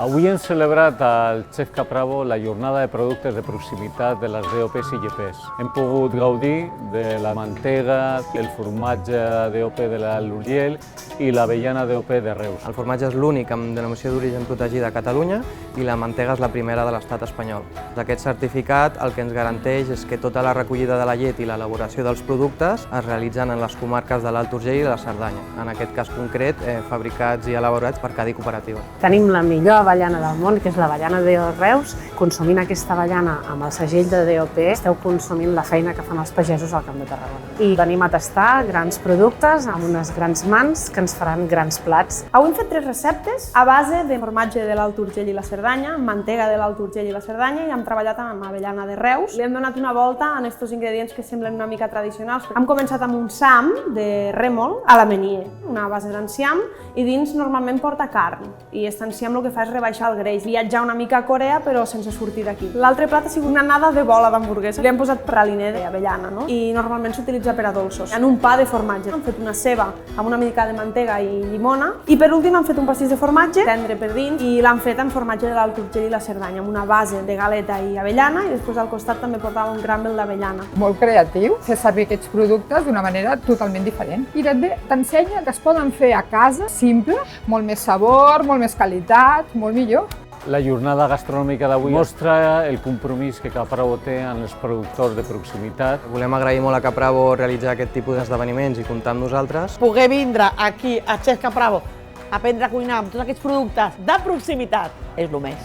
Avui hem celebrat al Chef Capravo la jornada de productes de proximitat de les DOPs i GPs. Hem pogut gaudir de la mantega, el formatge DOP de l'Alt Urgell i l'avellana DOP de Reus. El formatge és l'únic amb denominació d'origen protegida a Catalunya i la mantega és la primera de l'estat espanyol. Aquest certificat el que ens garanteix és que tota la recollida de la llet i l'elaboració dels productes es realitzen en les comarques de l'Alt Urgell i la Cerdanya, en aquest cas concret fabricats i elaborats per Cadí Cooperativa. Tenim la millor avellana del món, que és l'avellana de Reus. Consumint aquesta avellana amb el segell de DOP, esteu consumint la feina que fan els pagesos al Camp de Tarragona. I venim a tastar grans productes amb unes grans mans que ens faran grans plats. Avui hem fet 3 receptes a base de formatge de l'Alt Urgell i la Cerdanya, mantega de l'Alt Urgell i la Cerdanya i hem treballat amb avellana de Reus. Li hem donat una volta a aquests ingredients que semblen una mica tradicionals. Hem començat amb un sam de rèmol a la menier, una base d'enciam, i dins normalment porta carn. I aquest enciam el que fa és rebaixar el greix, viatjar una mica a Corea però sense sortir d'aquí. L'altre plat ha sigut una nada de bola d'hamburguesa. Li hem posat praliner d'avellana, no? I normalment s'utilitza per a dolços. En un pa de formatge. Hem fet una ceba amb una mica de mantega i llimona. I per últim hem fet un pastís de formatge, tendre per dins, i l'hem fet amb formatge de l'Alt Urgell i la Cerdanya, amb una base de galeta i avellana, i després al costat també portava un crumble d'avellana. Molt creatiu, fer servir aquests productes d'una manera totalment diferent. I t'ensenya que es poden fer a casa, simple, molt més sabor, molt més qualitat, molt millor. La jornada gastronòmica d'avui mostra el compromís que Capravo té amb els productors de proximitat. Volem agrair molt a Capravo realitzar aquest tipus d'esdeveniments i comptar amb nosaltres. Poder vindre aquí a Chef Capravo a aprendre a cuinar amb tots aquests productes de proximitat és el més.